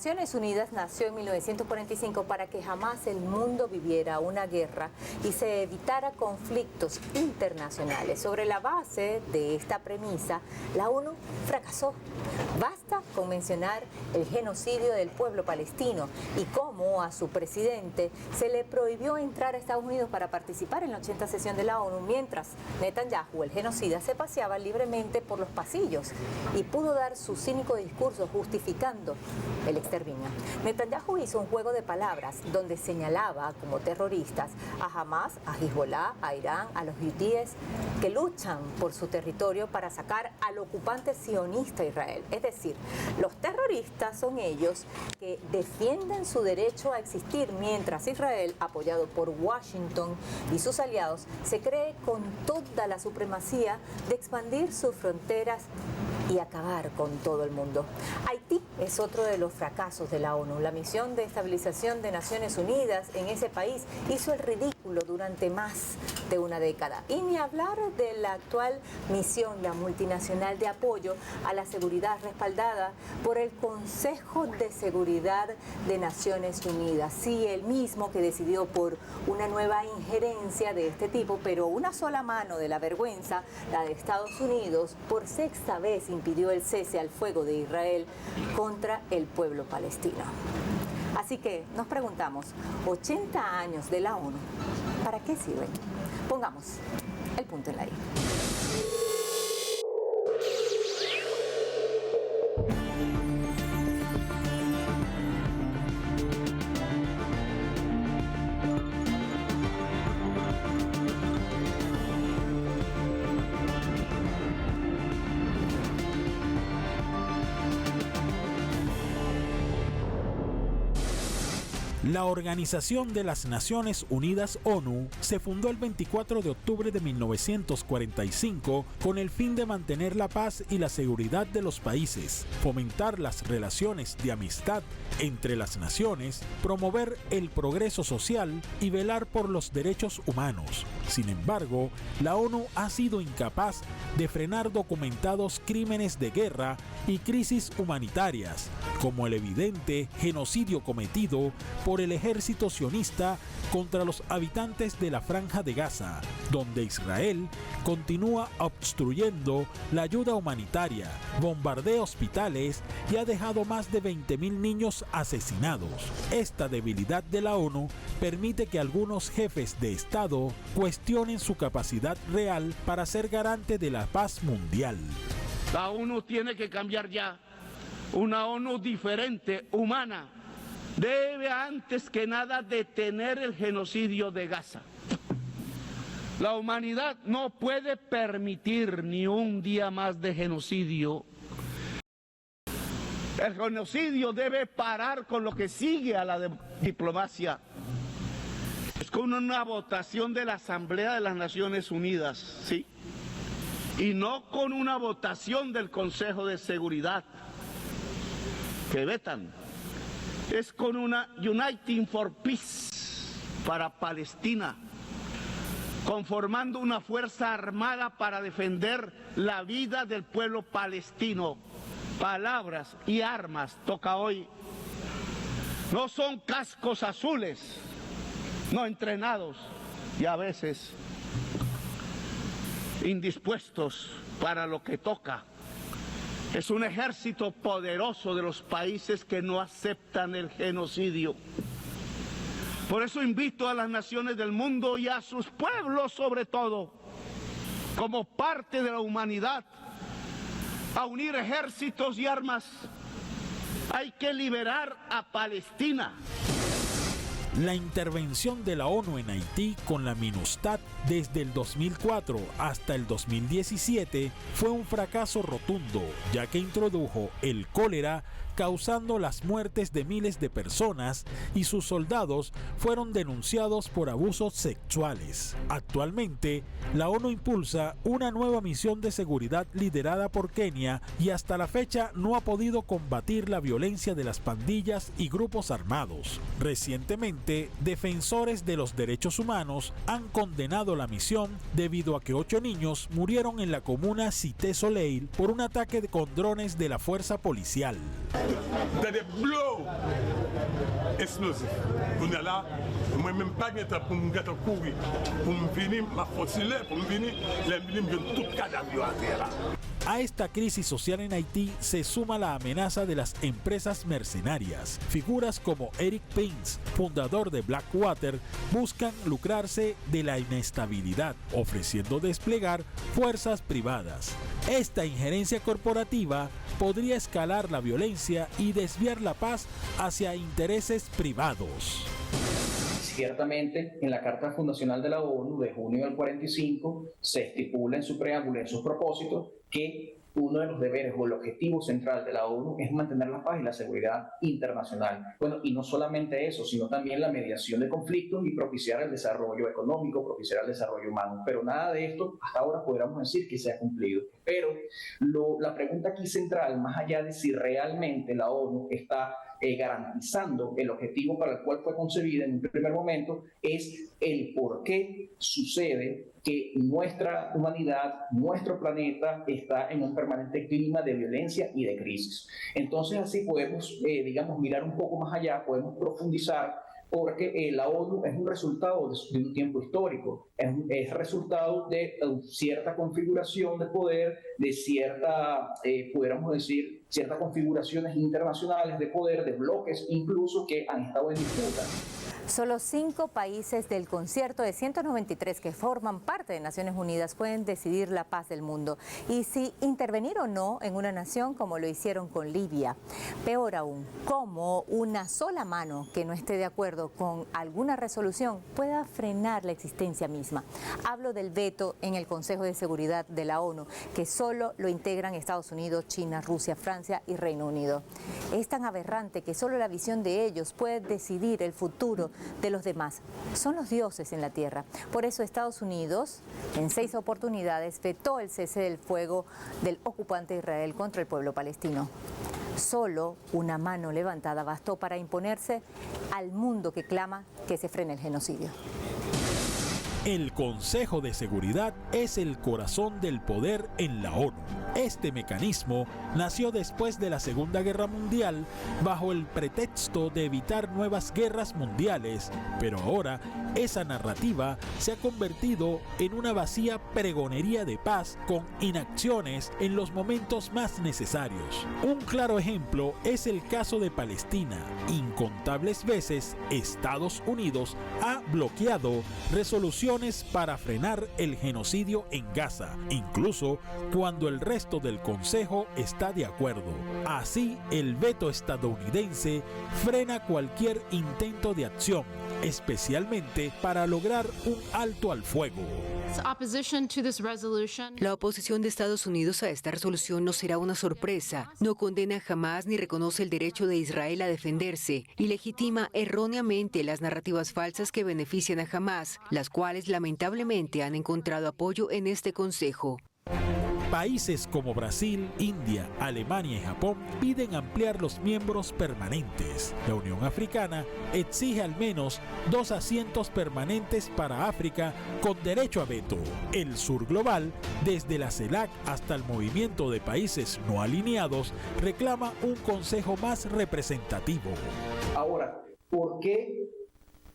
Naciones Unidas nació en 1945 para que jamás el mundo viviera una guerra y se evitara conflictos internacionales. Sobre la base de esta premisa, la ONU fracasó. Basta con mencionar el genocidio del pueblo palestino y cómo a su presidente se le prohibió entrar a Estados Unidos para participar en la 80ª sesión de la ONU, mientras Netanyahu, el genocida, se paseaba libremente por los pasillos y pudo dar su cínico discurso justificando el exterminio. Netanyahu hizo un juego de palabras donde señalaba como terroristas a Hamas, a Hezbollah, a Irán, a los hutíes que luchan por su territorio para sacar al ocupante sionista Israel. Es decir, los terroristas son ellos que defienden su derecho a existir, mientras Israel, apoyado por Washington y sus aliados, se cree con toda la supremacía de expandir sus fronteras y acabar con todo el mundo. Haití es otro de los fracasos de la ONU. La misión de estabilización de Naciones Unidas en ese país hizo el ridículo durante más de una década. Y ni hablar de la actual misión, la multinacional de apoyo a la seguridad respaldada por el Consejo de Seguridad de Naciones Unidas. Sí, el mismo que decidió por una nueva injerencia de este tipo, pero una sola mano de la vergüenza, la de Estados Unidos, por sexta vez impidió el cese al fuego de Israel contra el pueblo palestino. Así que nos preguntamos, 80 años de la ONU, ¿para qué sirven? Pongamos el punto en la I. La Organización de las Naciones Unidas ONU se fundó el 24 de octubre de 1945 con el fin de mantener la paz y la seguridad de los países, fomentar las relaciones de amistad entre las naciones, promover el progreso social y velar por los derechos humanos. Sin embargo, la ONU ha sido incapaz de frenar documentados crímenes de guerra y crisis humanitarias, como el evidente genocidio cometido por el ejército sionista contra los habitantes de la Franja de Gaza, donde Israel continúa obstruyendo la ayuda humanitaria, bombardea hospitales y ha dejado más de 20.000 niños asesinados. Esta debilidad de la ONU permite que algunos jefes de Estado cuestionen su capacidad real para ser garante de la paz mundial. La ONU tiene que cambiar ya. Una ONU diferente, humana, debe antes que nada detener el genocidio de Gaza. La humanidad no puede permitir ni un día más de genocidio. El genocidio debe parar con lo que sigue a la diplomacia. Es con una votación de la Asamblea de las Naciones Unidas, ¿sí? Y no con una votación del Consejo de Seguridad que vetan. Es con una Uniting for Peace para Palestina, conformando una fuerza armada para defender la vida del pueblo palestino. Palabras y armas toca hoy. No son cascos azules, no entrenados y a veces indispuestos para lo que toca. Es un ejército poderoso de los países que no aceptan el genocidio. Por eso invito a las naciones del mundo y a sus pueblos sobre todo, como parte de la humanidad, a unir ejércitos y armas. Hay que liberar a Palestina. La intervención de la ONU en Haití con la MINUSTAH desde el 2004 hasta el 2017 fue un fracaso rotundo, ya que introdujo el cólera, causando las muertes de miles de personas, y sus soldados fueron denunciados por abusos sexuales. Actualmente, la ONU impulsa una nueva misión de seguridad liderada por Kenia y hasta la fecha no ha podido combatir la violencia de las pandillas y grupos armados. Recientemente, defensores de los derechos humanos han condenado la misión debido a que 8 niños murieron en la comuna Cité Soleil por un ataque con drones de la fuerza policial. they blow explosif. On est là, moi-même pas de temps pour me courir, pour me venir, ma fossile, pour me venir, les tout cadavre à terre là. A esta crisis social en Haití se suma la amenaza de las empresas mercenarias. Figuras como Eric Prince, fundador de Blackwater, buscan lucrarse de la inestabilidad, ofreciendo desplegar fuerzas privadas. Esta injerencia corporativa podría escalar la violencia y desviar la paz hacia intereses privados. Ciertamente, en la Carta Fundacional de la ONU de junio del 45 se estipula en su preámbulo, en sus propósitos, que uno de los deberes o el objetivo central de la ONU es mantener la paz y la seguridad internacional. Bueno, y no solamente eso, sino también la mediación de conflictos y propiciar el desarrollo económico, propiciar el desarrollo humano. Pero nada de esto hasta ahora podríamos decir que se ha cumplido. Pero la pregunta aquí central, más allá de si realmente la ONU está garantizando el objetivo para el cual fue concebida en un primer momento, es el por qué sucede que nuestra humanidad, nuestro planeta está en un permanente clima de violencia y de crisis. Entonces así podemos, mirar un poco más allá, podemos profundizar, porque la ONU es un resultado de un tiempo histórico, es resultado de cierta configuración de poder, de pudiéramos decir, ciertas configuraciones internacionales de poder, de bloques incluso que han estado en disputa. Solo 5 países del concierto de 193 que forman parte de Naciones Unidas pueden decidir la paz del mundo y si intervenir o no en una nación como lo hicieron con Libia. Peor aún, cómo una sola mano que no esté de acuerdo con alguna resolución pueda frenar la existencia misma. Hablo del veto en el Consejo de Seguridad de la ONU, que solo lo integran Estados Unidos, China, Rusia, Francia y Reino Unido. Es tan aberrante que solo la visión de ellos puede decidir el futuro de los demás. Son los dioses en la tierra. Por eso Estados Unidos, en 6 oportunidades, vetó el cese del fuego del ocupante Israel contra el pueblo palestino. Solo una mano levantada bastó para imponerse al mundo que clama que se frene el genocidio. El Consejo de Seguridad es el corazón del poder en la ONU. Este mecanismo nació después de la Segunda Guerra Mundial bajo el pretexto de evitar nuevas guerras mundiales, pero ahora esa narrativa se ha convertido en una vacía pregonería de paz con inacciones en los momentos más necesarios. Un claro ejemplo es el caso de Palestina. Incontables veces Estados Unidos ha bloqueado resoluciones para frenar el genocidio en Gaza, incluso cuando el resto del Consejo está de acuerdo. Así, el veto estadounidense frena cualquier intento de acción, especialmente para lograr un alto al fuego. La oposición de Estados Unidos a esta resolución no será una sorpresa. No condena jamás ni reconoce el derecho de Israel a defenderse y legitima erróneamente las narrativas falsas que benefician a Hamás, las cuales lamentablemente han encontrado apoyo en este Consejo. Países como Brasil, India, Alemania y Japón piden ampliar los miembros permanentes. La Unión Africana exige al menos 2 asientos permanentes para África con derecho a veto. El Sur Global, desde la CELAC hasta el Movimiento de Países No Alineados, reclama un consejo más representativo. Ahora, ¿por qué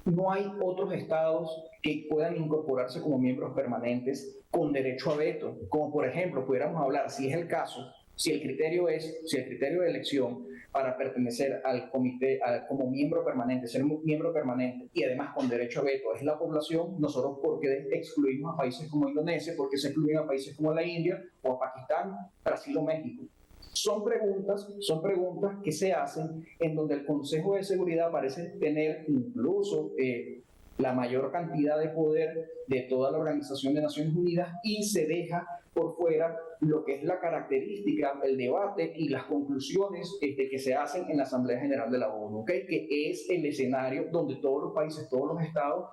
no hay otros estados que puedan incorporarse como miembros permanentes con derecho a veto? Como por ejemplo, pudiéramos hablar, si es el caso, si el criterio de elección para pertenecer al comité como miembro permanente, ser miembro permanente y además con derecho a veto es la población, nosotros ¿por qué excluimos a países como Indonesia? ¿Por qué se excluyen a países como la India o a Pakistán, Brasil o México? Son preguntas que se hacen en donde el Consejo de Seguridad parece tener incluso la mayor cantidad de poder de toda la Organización de Naciones Unidas y se deja por fuera lo que es la característica, el debate y las conclusiones que se hacen en la Asamblea General de la ONU, ¿okay? Que es el escenario donde todos los países, todos los estados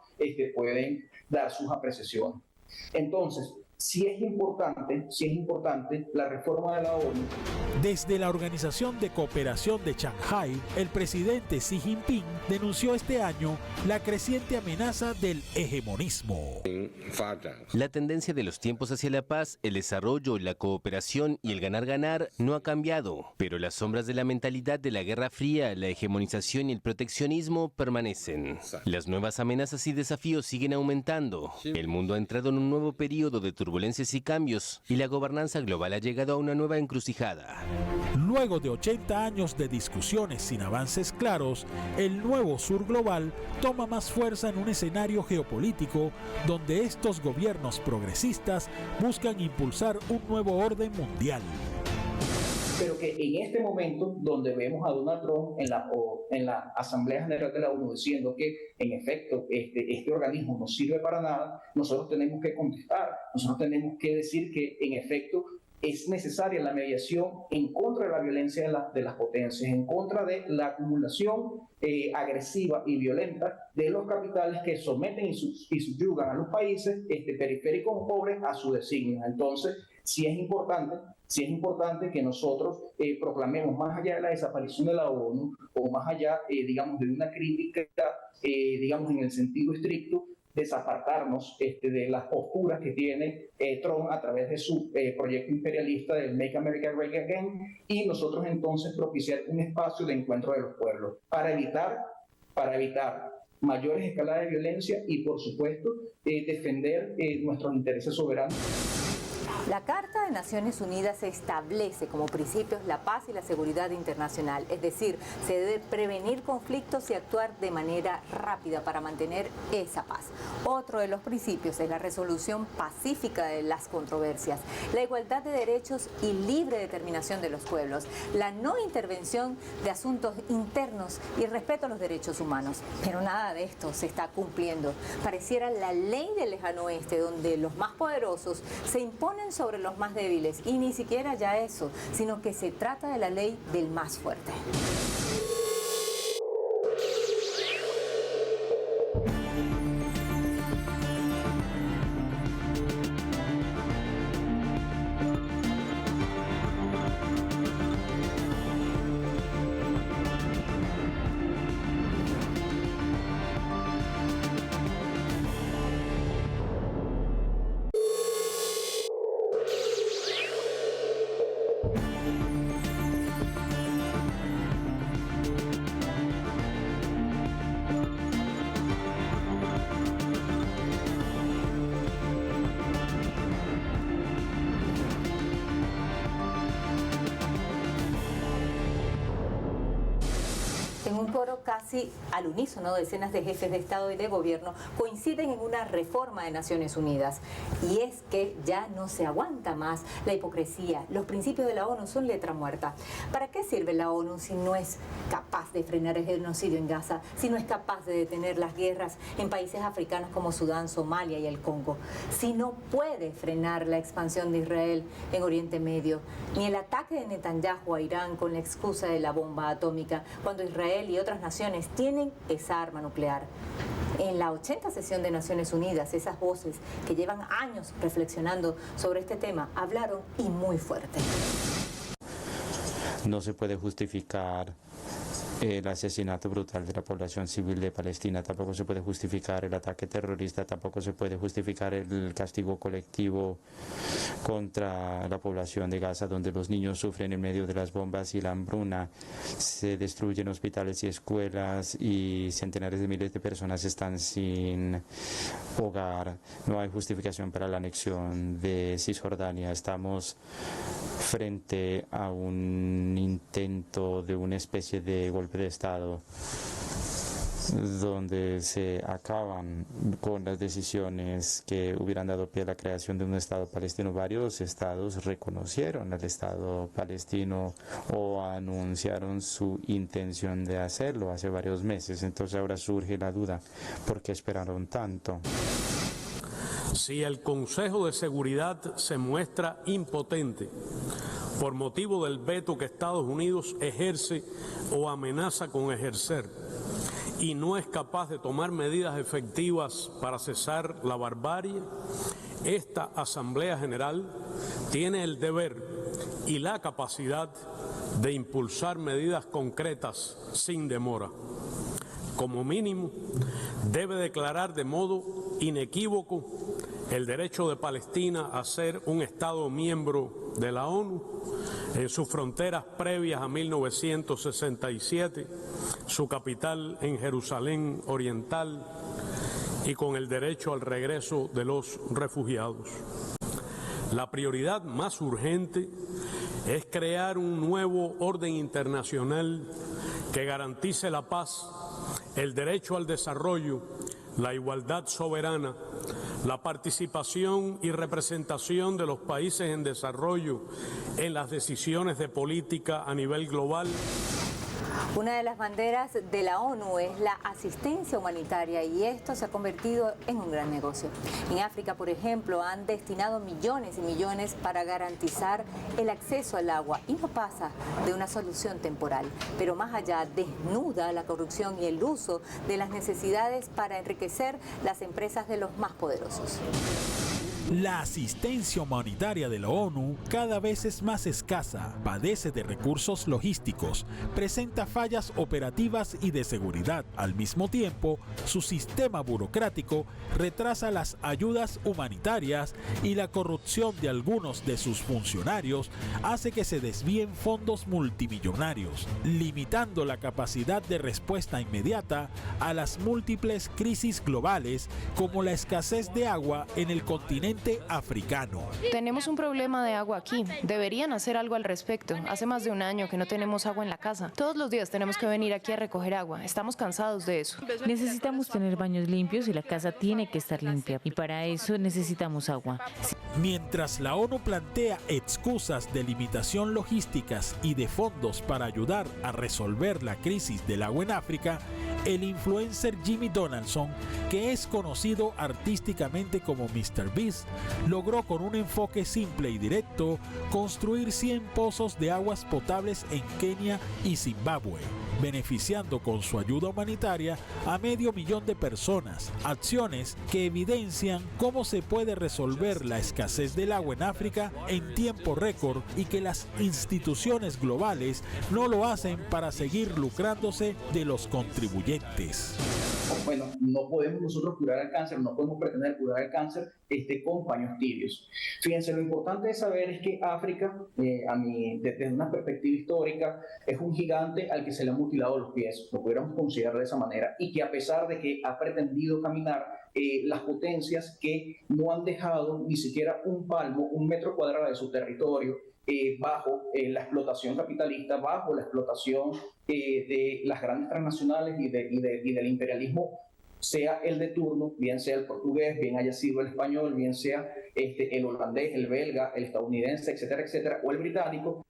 pueden dar sus apreciaciones. Entonces, sí es importante la reforma de la ONU. Desde la Organización de Cooperación de Shanghái, el presidente Xi Jinping denunció este año la creciente amenaza del hegemonismo. La tendencia de los tiempos hacia la paz, el desarrollo, la cooperación y el ganar-ganar no ha cambiado, pero las sombras de la mentalidad de la Guerra Fría, la hegemonización y el proteccionismo permanecen. Las nuevas amenazas y desafíos siguen aumentando. El mundo ha entrado en un nuevo periodo de turbulencias y cambios, y la gobernanza global ha llegado a una nueva encrucijada. Luego de 80 años de discusiones sin avances claros, el nuevo sur global toma más fuerza en un escenario geopolítico donde estos gobiernos progresistas buscan impulsar un nuevo orden mundial. Pero que en este momento, donde vemos a Donald Trump en la Asamblea General de la ONU diciendo que en efecto este organismo no sirve para nada, nosotros tenemos que contestar, nosotros tenemos que decir que en efecto es necesaria la mediación en contra de la violencia de las potencias, en contra de la acumulación agresiva y violenta de los capitales que someten y subyugan a los países periféricos pobres a su designio. Entonces, sí es importante que nosotros proclamemos, más allá de la desaparición de la ONU, o más allá, digamos, de una crítica, digamos, en el sentido estricto, desapartarnos de las posturas que tiene Trump a través de su proyecto imperialista del Make America Great Again, y nosotros entonces propiciar un espacio de encuentro de los pueblos para evitar mayores escaladas de violencia y, por supuesto, defender nuestros intereses soberanos. La Carta de Naciones Unidas establece como principios la paz y la seguridad internacional, es decir, se debe prevenir conflictos y actuar de manera rápida para mantener esa paz. Otro de los principios es la resolución pacífica de las controversias, la igualdad de derechos y libre determinación de los pueblos, la no intervención de asuntos internos y el respeto a los derechos humanos. Pero nada de esto se está cumpliendo. Pareciera la ley del lejano oeste, donde los más poderosos se imponen sobre los más débiles, y ni siquiera ya eso, sino que se trata de la ley del más fuerte. En un coro casi al unísono, decenas de jefes de Estado y de Gobierno coinciden en una reforma de Naciones Unidas. Y es que ya no se aguanta más la hipocresía. Los principios de la ONU son letra muerta. ¿Para qué sirve la ONU si no es capaz de frenar el genocidio en Gaza, si no es capaz de detener las guerras en países africanos como Sudán, Somalia y el Congo, si no puede frenar la expansión de Israel en Oriente Medio, ni el ataque de Netanyahu a Irán con la excusa de la bomba atómica, cuando Israel y otras naciones tienen esa arma nuclear? En la 80ª sesión de Naciones Unidas, esas voces que llevan años reflexionando sobre este tema hablaron, y muy fuerte. No se puede justificar el asesinato brutal de la población civil de Palestina, tampoco se puede justificar el ataque terrorista, tampoco se puede justificar el castigo colectivo contra la población de Gaza, donde los niños sufren en medio de las bombas y la hambruna, se destruyen hospitales y escuelas y centenares de miles de personas están sin hogar. No hay justificación para la anexión de Cisjordania. Estamos frente a un intento de una especie de golpe de Estado donde se acaban con las decisiones que hubieran dado pie a la creación de un Estado palestino. Varios estados reconocieron al Estado palestino o anunciaron su intención de hacerlo hace varios meses. Entonces ahora surge la duda, ¿por qué esperaron tanto? Si el Consejo de Seguridad se muestra impotente por motivo del veto que Estados Unidos ejerce o amenaza con ejercer, y no es capaz de tomar medidas efectivas para cesar la barbarie, esta Asamblea General tiene el deber y la capacidad de impulsar medidas concretas sin demora. Como mínimo, debe declarar de modo inequívoco el derecho de Palestina a ser un Estado miembro de la ONU en sus fronteras previas a 1967, su capital en Jerusalén Oriental y con el derecho al regreso de los refugiados. La prioridad más urgente es crear un nuevo orden internacional que garantice la paz, el derecho al desarrollo, la igualdad soberana, la participación y representación de los países en desarrollo en las decisiones de política a nivel global. Una de las banderas de la ONU es la asistencia humanitaria y esto se ha convertido en un gran negocio. En África, por ejemplo, han destinado millones y millones para garantizar el acceso al agua y no pasa de una solución temporal, pero más allá desnuda la corrupción y el uso de las necesidades para enriquecer las empresas de los más poderosos. La asistencia humanitaria de la ONU cada vez es más escasa, padece de recursos logísticos, presenta fallas operativas y de seguridad. Al mismo tiempo, su sistema burocrático retrasa las ayudas humanitarias y la corrupción de algunos de sus funcionarios hace que se desvíen fondos multimillonarios, limitando la capacidad de respuesta inmediata a las múltiples crisis globales como la escasez de agua en el continente africano. Tenemos un problema de agua aquí. Deberían hacer algo al respecto. Hace más de un año que no tenemos agua en la casa. Todos los días tenemos que venir aquí a recoger agua. Estamos cansados de eso. Necesitamos tener baños limpios y la casa tiene que estar limpia. Y para eso necesitamos agua. Mientras la ONU plantea excusas de limitación logísticas y de fondos para ayudar a resolver la crisis del agua en África, el influencer Jimmy Donaldson, que es conocido artísticamente como Mr. Beast, logró con un enfoque simple y directo construir 100 pozos de aguas potables en Kenia y Zimbabue, beneficiando con su ayuda humanitaria a 500,000 de personas, acciones que evidencian cómo se puede resolver la escasez del agua en África en tiempo récord y que las instituciones globales no lo hacen para seguir lucrándose de los contribuyentes. Bueno, no podemos nosotros curar el cáncer, no podemos pretender curar el cáncer con paños tibios. Fíjense, lo importante de saber es que África, desde una perspectiva histórica, es un gigante al que se le han mutilado los pies, lo pudiéramos considerar de esa manera, y que a pesar de que ha pretendido caminar, las potencias que no han dejado ni siquiera un palmo, un metro cuadrado de su territorio, bajo la explotación capitalista, bajo la explotación de las grandes transnacionales y del imperialismo, sea el de turno, bien sea el portugués, bien haya sido el español, bien sea el holandés, el belga, el estadounidense, etcétera, etcétera, o el británico,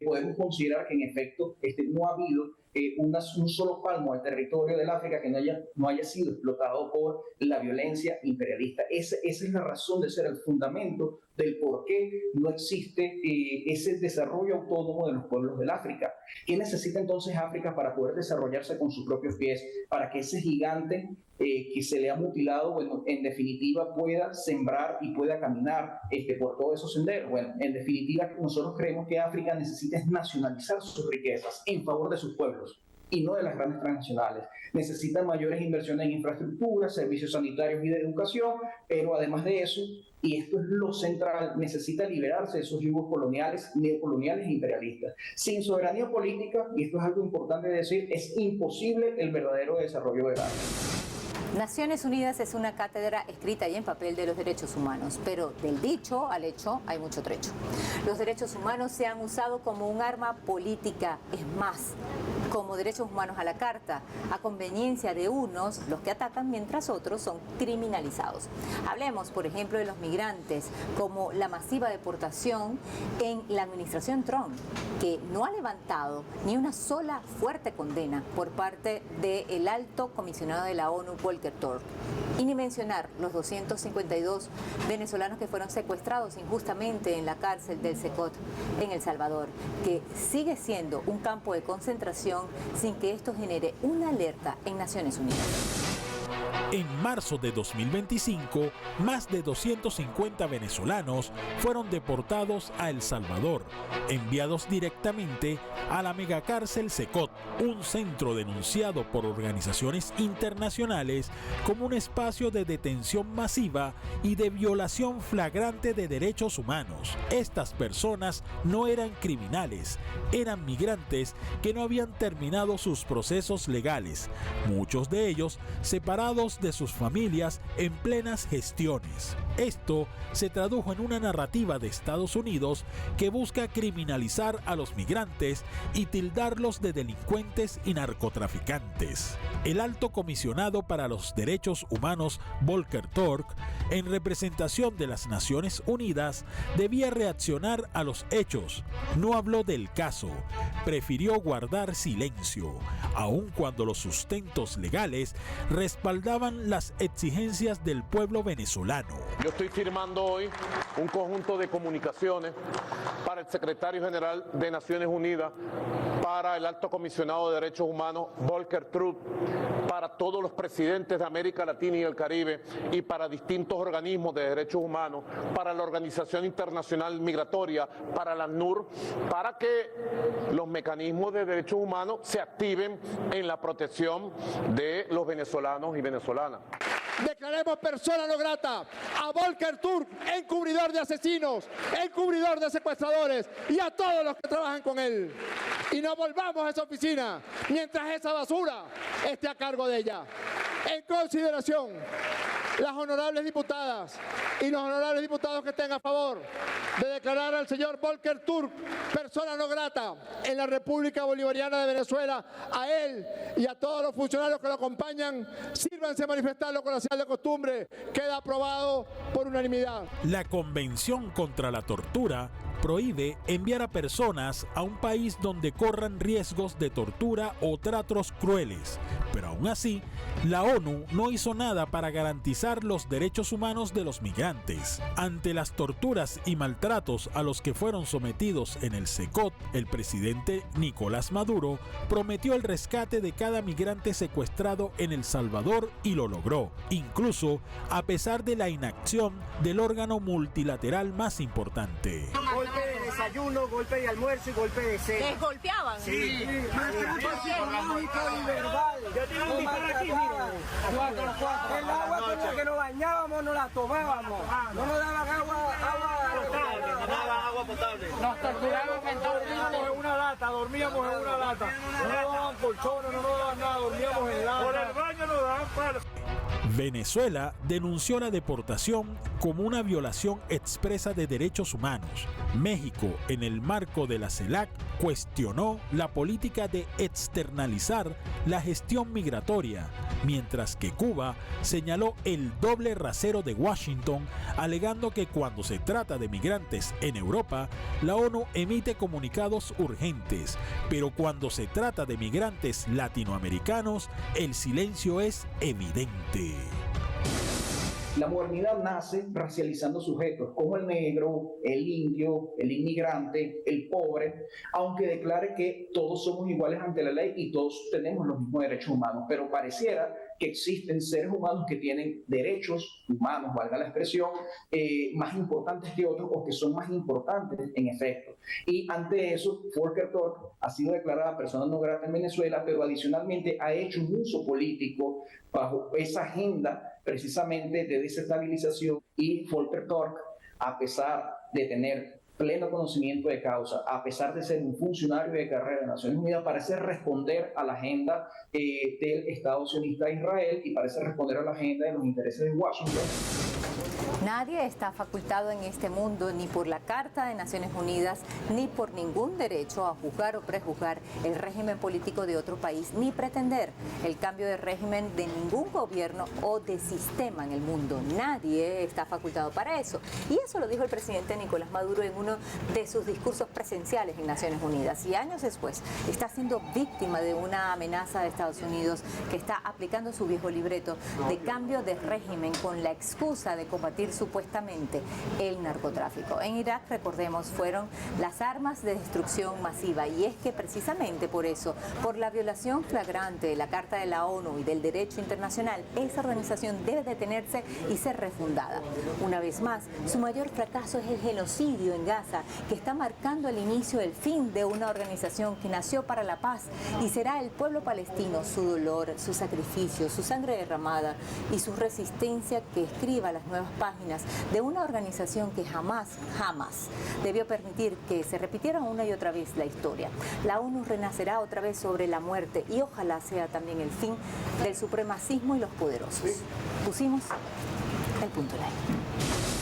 podemos considerar que en efecto no ha habido un solo palmo al territorio del África que no haya sido explotado por la violencia imperialista. Esa es la razón de ser, el fundamento del por qué no existe ese desarrollo autónomo de los pueblos del África. ¿Qué necesita entonces África para poder desarrollarse con sus propios pies? Para que ese gigante que se le ha mutilado, bueno, en definitiva pueda sembrar y pueda caminar por todos esos senderos. Bueno, en definitiva nosotros creemos que África necesita nacionalizar sus riquezas en favor de sus pueblos y no de las grandes transnacionales. Necesita mayores inversiones en infraestructura, servicios sanitarios y de educación, pero además de eso, y esto es lo central, necesita liberarse de esos yugos coloniales, neocoloniales e imperialistas. Sin soberanía política, y esto es algo importante de decir, es imposible el verdadero desarrollo del África. Naciones Unidas es una cátedra escrita y en papel de los derechos humanos, pero del dicho al hecho hay mucho trecho. Los derechos humanos se han usado como un arma política, es más, como derechos humanos a la carta, a conveniencia de unos, los que atacan, mientras otros son criminalizados. Hablemos, por ejemplo, de los migrantes, como la masiva deportación en la administración Trump, que no ha levantado ni una sola fuerte condena por parte del alto comisionado de la ONU, Volker Turk. Y ni mencionar los 252 venezolanos que fueron secuestrados injustamente en la cárcel del Secot en El Salvador, que sigue siendo un campo de concentración sin que esto genere una alerta en Naciones Unidas. En marzo de 2025, más de 250 venezolanos fueron deportados a El Salvador, enviados directamente a la megacárcel Secot, un centro denunciado por organizaciones internacionales como un espacio de detención masiva y de violación flagrante de derechos humanos. Estas personas no eran criminales, eran migrantes que no habían terminado sus procesos legales, muchos de ellos separados de sus familias en plenas gestiones. Esto se tradujo en una narrativa de Estados Unidos que busca criminalizar a los migrantes y tildarlos de delincuentes y narcotraficantes. El alto comisionado para los derechos humanos Volker Turk, en representación de las Naciones Unidas, debía reaccionar a los hechos. No habló del caso, prefirió guardar silencio, aun cuando los sustentos legales respaldaban las exigencias del pueblo venezolano. Yo estoy firmando hoy un conjunto de comunicaciones para el secretario general de Naciones Unidas, para el alto comisionado de derechos humanos Volker Turk, para todos los presidentes de América Latina y el Caribe y para distintos organismos de derechos humanos, para la Organización Internacional Migratoria, para la ACNUR, para que los mecanismos de derechos humanos se activen en la protección de los venezolanos y venezolanas. Declaremos persona no grata a Volker Turk, encubridor de asesinos, encubridor de secuestradores y a todos los que trabajan con él. Y no volvamos a esa oficina mientras esa basura esté a cargo de ella. En consideración, las honorables diputadas y los honorables diputados que estén a favor de declarar al señor Volker Turk persona no grata en la República Bolivariana de Venezuela, a él y a todos los funcionarios que lo acompañan, sírvanse a manifestarlo con la señal de costumbre. Queda aprobado por unanimidad. La Convención contra la Tortura prohíbe enviar a personas a un país donde corran riesgos de tortura o tratos crueles, pero aún así, la ONU no hizo nada para garantizar los derechos humanos de los migrantes. Ante las torturas y maltratos a los que fueron sometidos en el Secot, el presidente Nicolás Maduro prometió el rescate de cada migrante secuestrado en El Salvador y lo logró, incluso a pesar de la inacción del órgano multilateral más importante. Golpe de desayuno, golpe de almuerzo y golpe de cena. ¿Les golpeaban? Sí. Psicológico y verbal. Yo tengo un disparo aquí, mira. El agua con la que nos bañábamos no la tomábamos. No nos daban agua potable. Nos torturaron mentalmente. En una lata, dormíamos en una lata. No nos daban colchones, no nos daban nada, dormíamos en lata. Por el baño nos daban para... Venezuela denunció la deportación como una violación expresa de derechos humanos. México, en el marco de la CELAC, cuestionó la política de externalizar la gestión migratoria, mientras que Cuba señaló el doble rasero de Washington, alegando que cuando se trata de migrantes en Europa, la ONU emite comunicados urgentes, pero cuando se trata de migrantes latinoamericanos, el silencio es evidente. La modernidad nace racializando sujetos como el negro, el indio, el inmigrante, el pobre, aunque declare que todos somos iguales ante la ley y todos tenemos los mismos derechos humanos, pero pareciera que existen seres humanos que tienen derechos humanos, valga la expresión, más importantes que otros o que son más importantes en efecto. Y ante eso, Volker Turk ha sido declarada persona no grata en Venezuela, pero adicionalmente ha hecho un uso político bajo esa agenda precisamente de desestabilización. Y Volker Turk, a pesar de tener pleno conocimiento de causa, a pesar de ser un funcionario de carrera de Naciones Unidas, parece responder a la agenda del Estado sionista de Israel y parece responder a la agenda de los intereses de Washington. Nadie está facultado en este mundo ni por la Carta de Naciones Unidas ni por ningún derecho a juzgar o prejuzgar el régimen político de otro país, ni pretender el cambio de régimen de ningún gobierno o de sistema en el mundo. Nadie está facultado para eso. Y eso lo dijo el presidente Nicolás Maduro en uno de sus discursos presenciales en Naciones Unidas. Y años después está siendo víctima de una amenaza de Estados Unidos que está aplicando su viejo libreto de cambio de régimen con la excusa de combatir supuestamente el narcotráfico. En Irak, recordemos, fueron las armas de destrucción masiva, y es que precisamente por eso, por la violación flagrante de la Carta de la ONU y del derecho internacional, esa organización debe detenerse y ser refundada. Una vez más, su mayor fracaso es el genocidio en Gaza, que está marcando el inicio del fin de una organización que nació para la paz, y será el pueblo palestino, su dolor, su sacrificio, su sangre derramada y su resistencia que escriba las nuevas páginas de una organización que jamás debió permitir que se repitiera una y otra vez la historia. La ONU renacerá otra vez sobre la muerte, y ojalá sea también el fin del supremacismo y los poderosos. Pusimos el punto al aire.